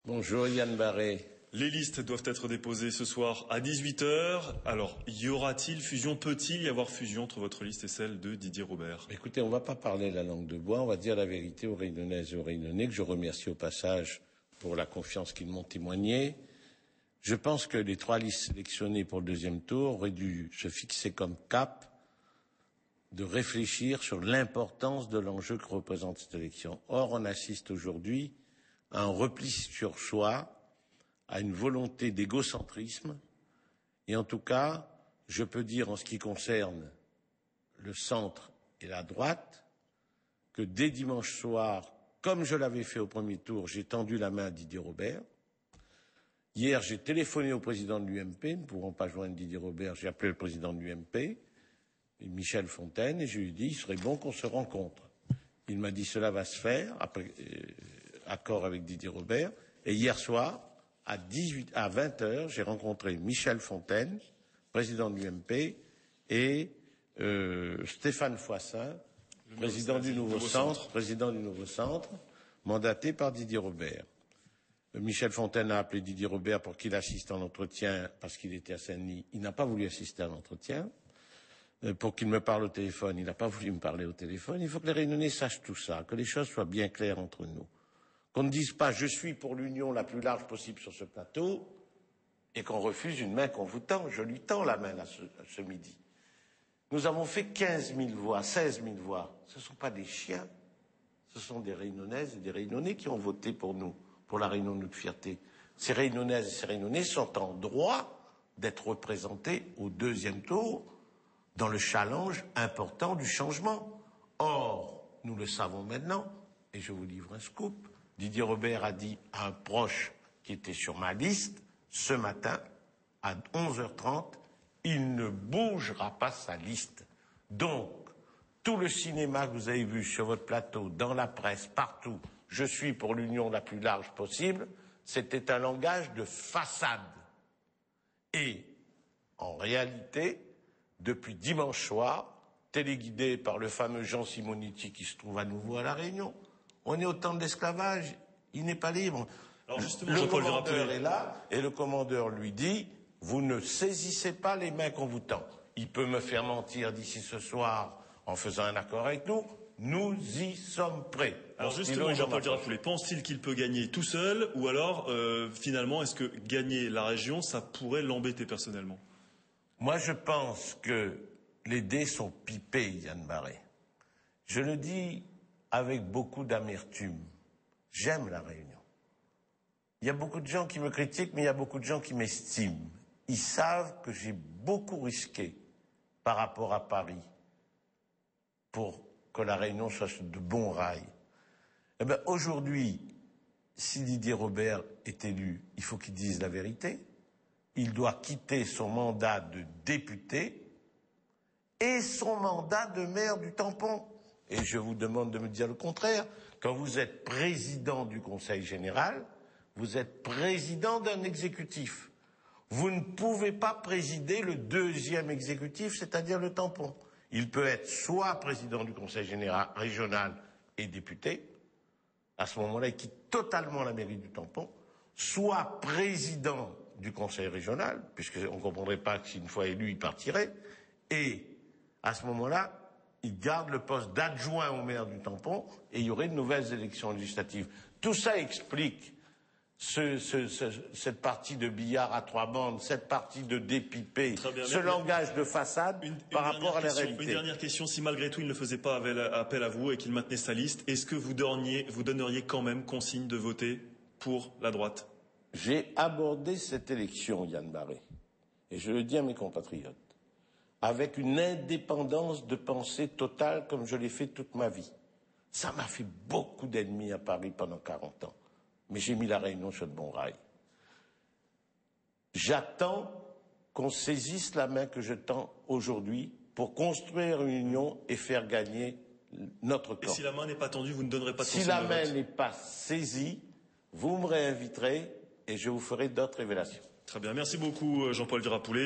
Bonjour Yann Barré. Les listes doivent être déposées ce soir à 18 h. Alors, y aura-t-il fusion? Peut-il y avoir fusion entre votre liste et celle de Didier Robert? Écoutez, on va pas parler la langue de bois, on va dire la vérité aux Réunionnaises et aux Réunionnais, que je remercie au passage pour la confiance qu'ils m'ont témoignée. Je pense que les trois listes sélectionnées pour le deuxième tour auraient dû se fixer comme cap de réfléchir sur l'importance de l'enjeu que représente cette élection. Or, on assiste aujourd'hui à un repli sur soi, à une volonté d'égocentrisme, et en tout cas, je peux dire en ce qui concerne le centre et la droite, que dès dimanche soir, comme je l'avais fait au premier tour, j'ai tendu la main à Didier Robert. Hier, j'ai téléphoné au président de l'UMP, ne pouvant pas joindre Didier Robert, j'ai appelé le président de l'UMP, Michel Fontaine, et je lui ai dit, il serait bon qu'on se rencontre. Il m'a dit, cela va se faire, après accord avec Didier Robert, et hier soir, à 20 h, j'ai rencontré Michel Fontaine, président de l'UMP, et Stéphane Foissin, président du Nouveau Centre, mandaté par Didier Robert. Michel Fontaine a appelé Didier Robert pour qu'il assiste à l'entretien, parce qu'il était à Saint-Denis. Il n'a pas voulu assister à l'entretien. Pour qu'il me parle au téléphone, il n'a pas voulu me parler au téléphone. Il faut que les Réunionnais sachent tout ça, que les choses soient bien claires entre nous. Qu'on ne dise pas « je suis pour l'union la plus large possible sur ce plateau » et qu'on refuse une main qu'on vous tend. Je lui tends la main là, ce midi. Nous avons fait 15 000 voix, 16 000 voix. Ce ne sont pas des chiens. Ce sont des Réunionnaises et des Réunionnais qui ont voté pour nous, pour la Réunion de notre fierté. Ces Réunionnaises et ces Réunionnais sont en droit d'être représentés au deuxième tour dans le challenge important du changement. Or, nous le savons maintenant, et je vous livre un scoop, Didier Robert a dit à un proche qui était sur ma liste, ce matin, à 11 h 30, il ne bougera pas sa liste. Donc, tout le cinéma que vous avez vu sur votre plateau, dans la presse, partout, je suis pour l'union la plus large possible, c'était un langage de façade. Et, en réalité, depuis dimanche soir, téléguidé par le fameux Jean Simonetti qui se trouve à nouveau à La Réunion, on est au temps de l'esclavage, il n'est pas libre. Alors justement, le commandeur est là, et le commandeur lui dit, vous ne saisissez pas les mains qu'on vous tend. Il peut me faire mentir d'ici ce soir en faisant un accord avec nous, nous y sommes prêts. Alors justement, Jean-Paul Durapoulé, pense-t-il qu'il peut gagner tout seul, ou alors, finalement, est-ce que gagner la région, ça pourrait l'embêter personnellement? Moi, je pense que les dés sont pipés, Yann Barré. Je le dis avec beaucoup d'amertume. J'aime la Réunion. Il y a beaucoup de gens qui me critiquent, mais il y a beaucoup de gens qui m'estiment. Ils savent que j'ai beaucoup risqué par rapport à Paris pour que la Réunion soit sur de bons rails. Eh bien, aujourd'hui, si Didier Robert est élu, il faut qu'il dise la vérité. Il doit quitter son mandat de député et son mandat de maire du Tampon. Et je vous demande de me dire le contraire. Quand vous êtes président du Conseil général, vous êtes président d'un exécutif. Vous ne pouvez pas présider le deuxième exécutif, c'est-à-dire le Tampon. Il peut être soit président du Conseil général régional et député, à ce moment-là, il quitte totalement la mairie du Tampon, soit président du Conseil régional, puisqu'on ne comprendrait pas que s'une fois élu, il partirait, et à ce moment-là, il garde le poste d'adjoint au maire du Tampon, et il y aurait de nouvelles élections législatives. Tout ça explique cette partie de billard à trois bandes, cette partie de dépipé, ce langage de façade par rapport à la réalité. Une dernière question, si malgré tout il ne faisait pas appel à vous et qu'il maintenait sa liste, est-ce que vous donneriez quand même consigne de voter pour la droite? J'ai abordé cette élection, Yann Barré, et je le dis à mes compatriotes, avec une indépendance de pensée totale comme je l'ai fait toute ma vie. Ça m'a fait beaucoup d'ennemis à Paris pendant 40 ans. Mais j'ai mis la Réunion sur de bons rails. J'attends qu'on saisisse la main que je tends aujourd'hui pour construire une union et faire gagner notre camp. Et si la main n'est pas tendue, vous ne donnerez pas de consigne de vote? Si la main n'est pas saisie, vous me réinviterez et je vous ferai d'autres révélations. Très bien, merci beaucoup Jean-Paul Durapoulé.